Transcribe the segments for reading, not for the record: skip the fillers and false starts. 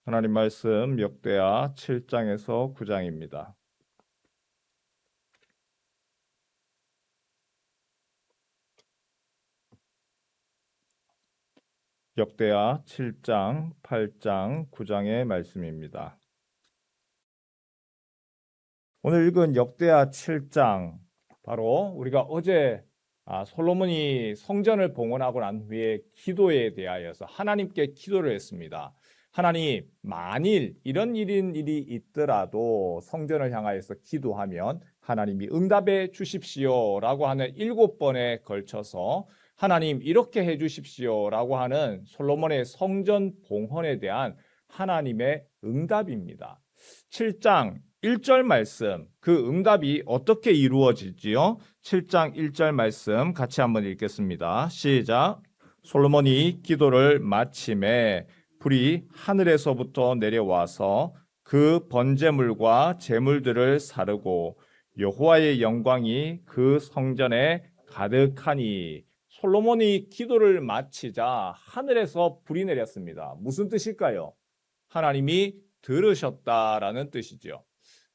하나님 말씀 역대하 7장에서 9장입니다. 역대하 7장, 8장, 9장의 말씀입니다. 오늘 읽은 역대하 7장, 바로 우리가 어제 솔로몬이 성전을 봉헌하고 난 후에 기도에 대하여서 하나님께 기도를 했습니다. 하나님, 만일 이런 일이 있더라도 성전을 향하여서 기도하면 하나님이 응답해 주십시오라고 하는 7번에 걸쳐서 하나님 이렇게 해 주십시오라고 하는 솔로몬의 성전 봉헌에 대한 하나님의 응답입니다. 7장 1절 말씀, 그 응답이 어떻게 이루어질지요? 7장 1절 말씀 같이 한번 읽겠습니다. 시작. 솔로몬이 기도를 마침에 불이 하늘에서부터 내려와서 그 번제물과 제물들을 사르고 여호와의 영광이 그 성전에 가득하니. 솔로몬이 기도를 마치자 하늘에서 불이 내렸습니다. 무슨 뜻일까요? 하나님이 들으셨다라는 뜻이죠.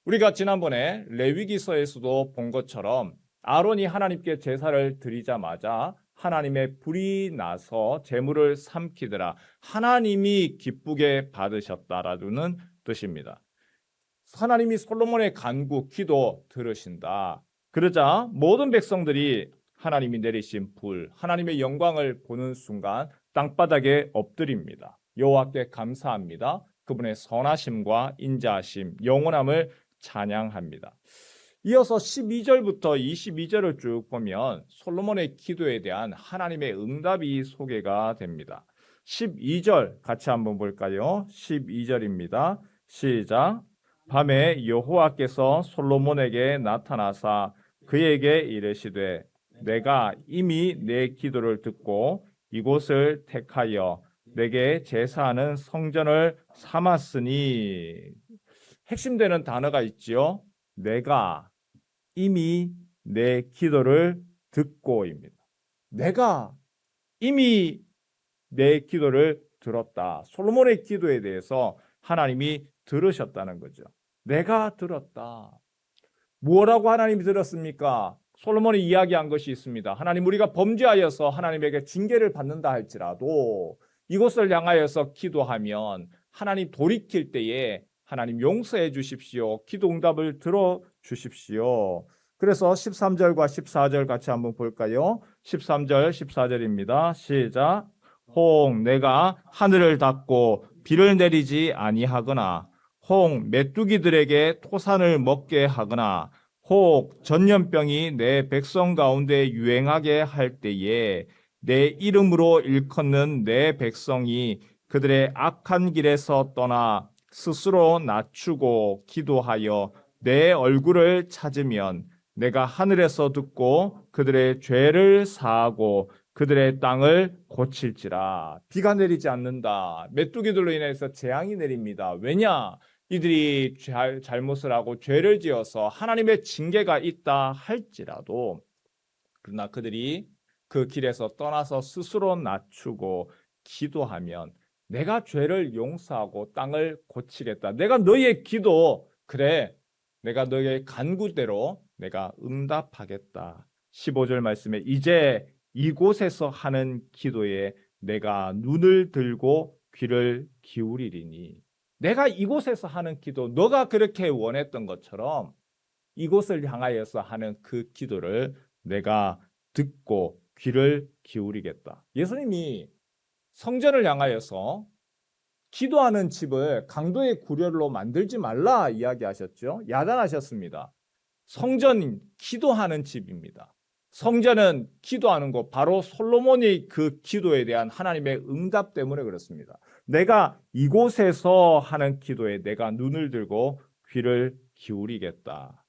우리가 지난번에 레위기서에서도 본 것처럼 아론이 하나님께 제사를 드리자마자 하나님의 불이 나서 제물을 삼키더라. 하나님이 기쁘게 받으셨다라는 뜻입니다. 하나님이 솔로몬의 간구, 기도 들으신다. 그러자 모든 백성들이 하나님이 내리신 불, 하나님의 영광을 보는 순간 땅바닥에 엎드립니다. 여호와께 감사합니다. 그분의 선하심과 인자하심, 영원함을 찬양합니다. 이어서 12절부터 22절을 쭉 보면 솔로몬의 기도에 대한 하나님의 응답이 소개가 됩니다. 12절 같이 한번 볼까요? 12절입니다. 시작. 밤에 여호와께서 솔로몬에게 나타나사 그에게 이르시되 내가 이미 내 기도를 듣고 이곳을 택하여 내게 제사하는 성전을 삼았으니. 핵심되는 단어가 있지요. 내가 이미 내 기도를 듣고입니다. 내가 이미 내 기도를 들었다. 솔로몬의 기도에 대해서 하나님이 들으셨다는 거죠. 내가 들었다. 뭐라고 하나님이 들었습니까? 솔로몬이 이야기한 것이 있습니다. 하나님, 우리가 범죄하여서 하나님에게 징계를 받는다 할지라도 이곳을 향하여서 기도하면 하나님 돌이킬 때에 하나님 용서해 주십시오. 기도 응답을 들어 주십시오. 그래서 13절과 14절 같이 한번 볼까요? 13절, 14절입니다. 시작. 혹 내가 하늘을 닫고 비를 내리지 아니하거나 혹 메뚜기들에게 토산을 먹게 하거나 혹 전염병이 내 백성 가운데 유행하게 할 때에 내 이름으로 일컫는 내 백성이 그들의 악한 길에서 떠나 스스로 낮추고 기도하여 내 얼굴을 찾으면 내가 하늘에서 듣고 그들의 죄를 사하고 그들의 땅을 고칠지라. 비가 내리지 않는다. 메뚜기들로 인해서 재앙이 내립니다. 왜냐? 이들이 잘못을 하고 죄를 지어서 하나님의 징계가 있다 할지라도, 그러나 그들이 그 길에서 떠나서 스스로 낮추고 기도하면 내가 죄를 용서하고 땅을 고치겠다. 내가 너희의 기도, 그래, 내가 너희의 간구대로 내가 응답하겠다. 15절 말씀에 이제 이곳에서 하는 기도에 내가 눈을 들고 귀를 기울이리니. 내가 이곳에서 하는 기도, 너가 그렇게 원했던 것처럼 이곳을 향하여서 하는 그 기도를 내가 듣고 귀를 기울이겠다. 예수님이 성전을 향하여서 기도하는 집을 강도의 구렬로 만들지 말라 이야기하셨죠. 야단하셨습니다. 성전은 기도하는 집입니다. 성전은 기도하는 곳, 바로 솔로몬의 그 기도에 대한 하나님의 응답 때문에 그렇습니다. 내가 이곳에서 하는 기도에 내가 눈을 들고 귀를 기울이겠다.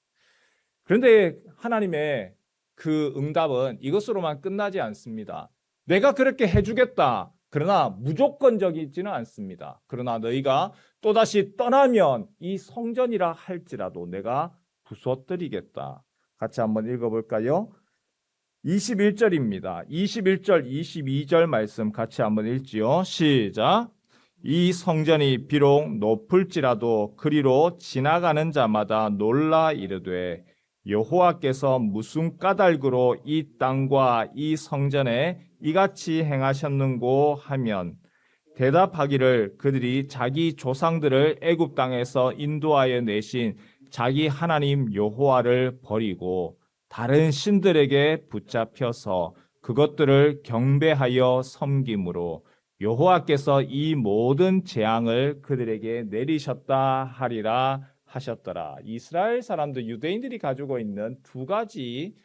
그런데 하나님의 그 응답은 이것으로만 끝나지 않습니다. 내가 그렇게 해주겠다. 그러나 무조건적이지는 않습니다. 그러나 너희가 또다시 떠나면 이 성전이라 할지라도 내가 부숴뜨리겠다. 같이 한번 읽어볼까요? 21절입니다. 21절, 22절 말씀 같이 한번 읽지요. 시작. 이 성전이 비록 높을지라도 그리로 지나가는 자마다 놀라 이르되 여호와께서 무슨 까닭으로 이 땅과 이 성전에 이같이 행하셨는고 하면 대답하기를 그들이 자기 조상들을 애굽 땅에서 인도하여 내신 자기 하나님 여호와를 버리고 다른 신들에게 붙잡혀서 그것들을 경배하여 섬김으로 여호와께서 이 모든 재앙을 그들에게 내리셨다 하리라 하셨더라. 이스라엘 사람들 유대인들이 가지고 있는 두 가지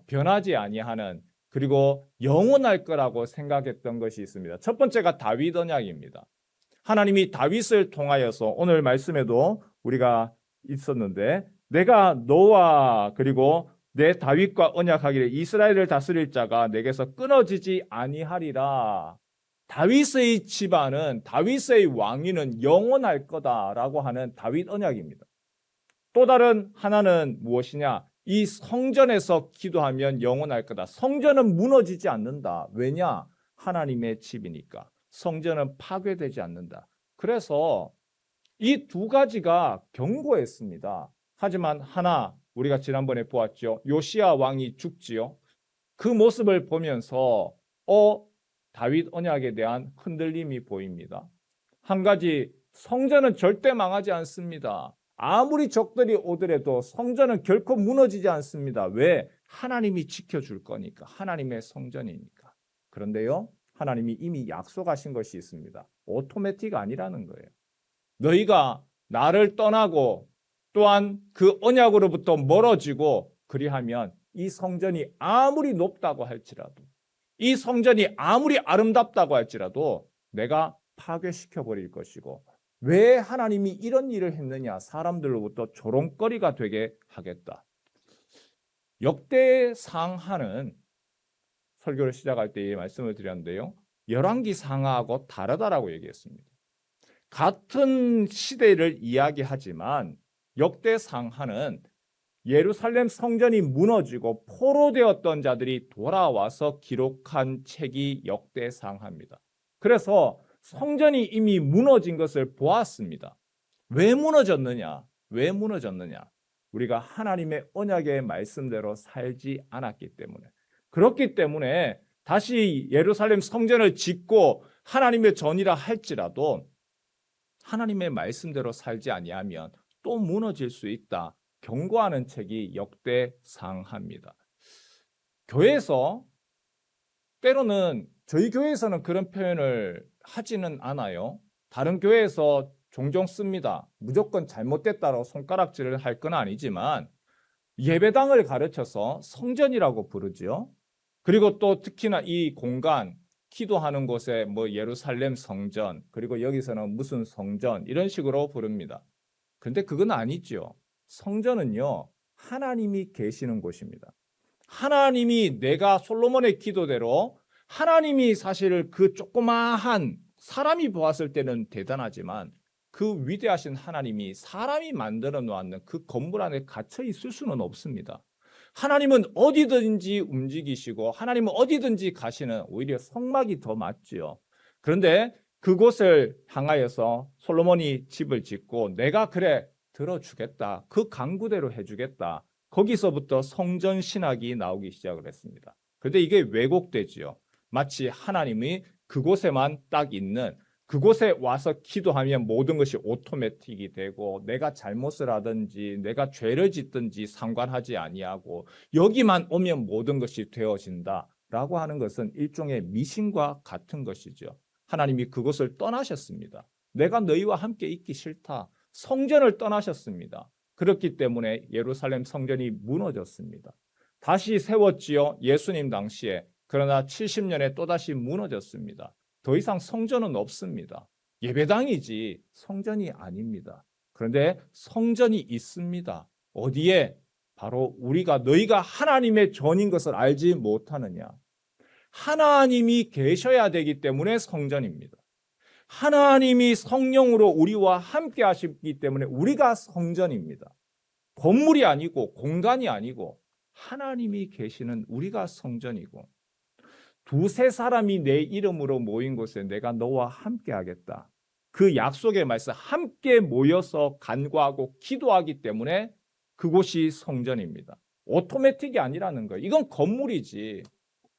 변하지 아니하는 그리고 영원할 거라고 생각했던 것이 있습니다. 첫 번째가 다윗 언약입니다. 하나님이 다윗을 통하여서 오늘 말씀에도 우리가 있었는데 내가 너와 그리고 내 다윗과 언약하기를 이스라엘을 다스릴 자가 내게서 끊어지지 아니하리라. 다윗의 집안은 다윗의 왕위는 영원할 거다라고 하는 다윗 언약입니다. 또 다른 하나는 무엇이냐? 이 성전에서 기도하면 영원할 거다. 성전은 무너지지 않는다. 왜냐? 하나님의 집이니까. 성전은 파괴되지 않는다. 그래서 이 두 가지가 견고했습니다. 하지만 하나 우리가 지난번에 보았죠. 요시야 왕이 죽지요. 그 모습을 보면서 다윗 언약에 대한 흔들림이 보입니다. 한 가지 성전은 절대 망하지 않습니다. 아무리 적들이 오더라도 성전은 결코 무너지지 않습니다. 왜? 하나님이 지켜줄 거니까. 하나님의 성전이니까. 그런데요, 하나님이 이미 약속하신 것이 있습니다. 오토매틱 아니라는 거예요. 너희가 나를 떠나고 또한 그 언약으로부터 멀어지고 그리하면 이 성전이 아무리 높다고 할지라도 이 성전이 아무리 아름답다고 할지라도 내가 파괴시켜 버릴 것이고 왜 하나님이 이런 일을 했느냐? 사람들로부터 조롱거리가 되게 하겠다. 역대상하는 설교를 시작할 때 말씀을 드렸는데요. 열왕기상하하고 다르다라고 얘기했습니다. 같은 시대를 이야기하지만 역대상하는 예루살렘 성전이 무너지고 포로되었던 자들이 돌아와서 기록한 책이 역대상하입니다. 그래서 성전이 이미 무너진 것을 보았습니다. 왜 무너졌느냐? 왜 무너졌느냐? 우리가 하나님의 언약의 말씀대로 살지 않았기 때문에. 그렇기 때문에 다시 예루살렘 성전을 짓고 하나님의 전이라 할지라도 하나님의 말씀대로 살지 아니하면 또 무너질 수 있다. 경고하는 책이 역대상하입니다. 교회에서 때로는 저희 교회에서는 그런 표현을 하지는 않아요. 다른 교회에서 종종 씁니다. 무조건 잘못됐다고 손가락질을 할 건 아니지만 예배당을 가르쳐서 성전이라고 부르지요. 그리고 또 특히나 이 공간 기도하는 곳에 뭐 예루살렘 성전 그리고 여기서는 무슨 성전 이런 식으로 부릅니다. 그런데 그건 아니죠. 성전은요 하나님이 계시는 곳입니다. 하나님이 내가 솔로몬의 기도대로 하나님이 사실 그 조그마한 사람이 보았을 때는 대단하지만 그 위대하신 하나님이 사람이 만들어 놓았는 그 건물 안에 갇혀 있을 수는 없습니다. 하나님은 어디든지 움직이시고 하나님은 어디든지 가시는 오히려 성막이 더 맞지요. 그런데 그곳을 향하여서 솔로몬이 집을 짓고 내가 그래 들어주겠다. 그 강구대로 해주겠다. 거기서부터 성전 신학이 나오기 시작을 했습니다. 그런데 이게 왜곡되지요. 마치 하나님이 그곳에만 딱 있는 그곳에 와서 기도하면 모든 것이 오토매틱이 되고 내가 잘못을 하든지 내가 죄를 짓든지 상관하지 아니하고 여기만 오면 모든 것이 되어진다라고 하는 것은 일종의 미신과 같은 것이죠. 하나님이 그곳을 떠나셨습니다. 내가 너희와 함께 있기 싫다. 성전을 떠나셨습니다. 그렇기 때문에 예루살렘 성전이 무너졌습니다. 다시 세웠지요. 예수님 당시에. 그러나 70년에 또다시 무너졌습니다. 더 이상 성전은 없습니다. 예배당이지 성전이 아닙니다. 그런데 성전이 있습니다. 어디에? 바로 너희가 하나님의 전인 것을 알지 못하느냐. 하나님이 계셔야 되기 때문에 성전입니다. 하나님이 성령으로 우리와 함께 하시기 때문에 우리가 성전입니다. 건물이 아니고 공간이 아니고 하나님이 계시는 우리가 성전이고 두세 사람이 내 이름으로 모인 곳에 내가 너와 함께 하겠다. 그 약속의 말씀 함께 모여서 간구하고 기도하기 때문에 그곳이 성전입니다. 오토매틱이 아니라는 거예요. 이건 건물이지.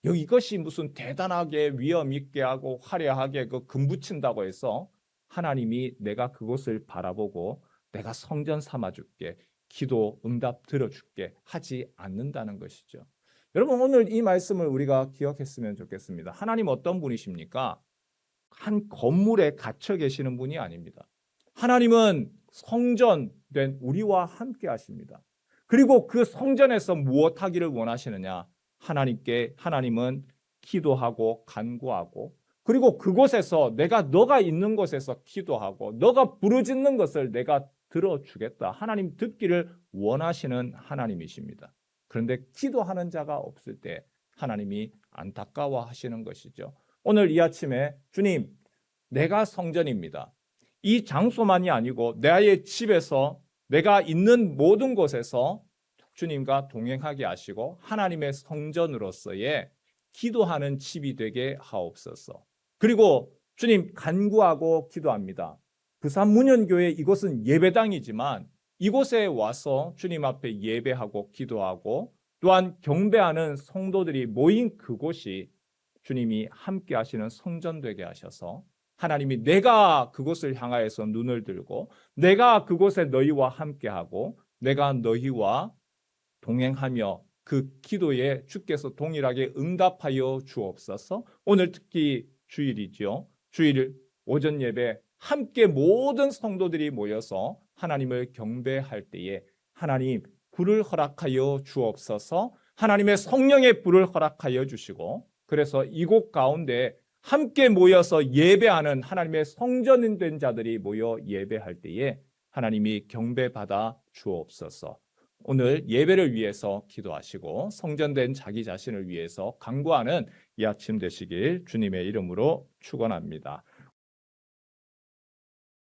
이것이 무슨 대단하게 위엄 있게 하고 화려하게 금붙인다고 해서 하나님이 내가 그곳을 바라보고 내가 성전 삼아줄게, 기도 응답 들어줄게 하지 않는다는 것이죠. 여러분, 오늘 이 말씀을 우리가 기억했으면 좋겠습니다. 하나님 어떤 분이십니까? 한 건물에 갇혀 계시는 분이 아닙니다. 하나님은 성전된 우리와 함께 하십니다. 그리고 그 성전에서 무엇 하기를 원하시느냐? 하나님은 기도하고 간구하고, 그리고 그곳에서 너가 있는 곳에서 기도하고 너가 부르짖는 것을 내가 들어주겠다. 하나님 듣기를 원하시는 하나님이십니다. 그런데 기도하는 자가 없을 때 하나님이 안타까워하시는 것이죠. 오늘 이 아침에 주님, 내가 성전입니다. 이 장소만이 아니고 나의 집에서 내가 있는 모든 곳에서 주님과 동행하게 하시고 하나님의 성전으로서의 기도하는 집이 되게 하옵소서. 그리고 주님, 간구하고 기도합니다. 부산 문현교회 이곳은 예배당이지만 이곳에 와서 주님 앞에 예배하고 기도하고 또한 경배하는 성도들이 모인 그곳이 주님이 함께 하시는 성전 되게 하셔서 하나님이 내가 그곳을 향하여서 눈을 들고 내가 그곳에 너희와 함께하고 내가 너희와 동행하며 그 기도에 주께서 동일하게 응답하여 주옵소서. 오늘 특히 주일이죠. 주일 오전 예배 함께 모든 성도들이 모여서 하나님을 경배할 때에 하나님 불을 허락하여 주옵소서. 하나님의 성령의 불을 허락하여 주시고 그래서 이곳 가운데 함께 모여서 예배하는 하나님의 성전된 자들이 모여 예배할 때에 하나님이 경배받아 주옵소서. 오늘 예배를 위해서 기도하시고 성전된 자기 자신을 위해서 간구하는 이 아침 되시길 주님의 이름으로 축원합니다.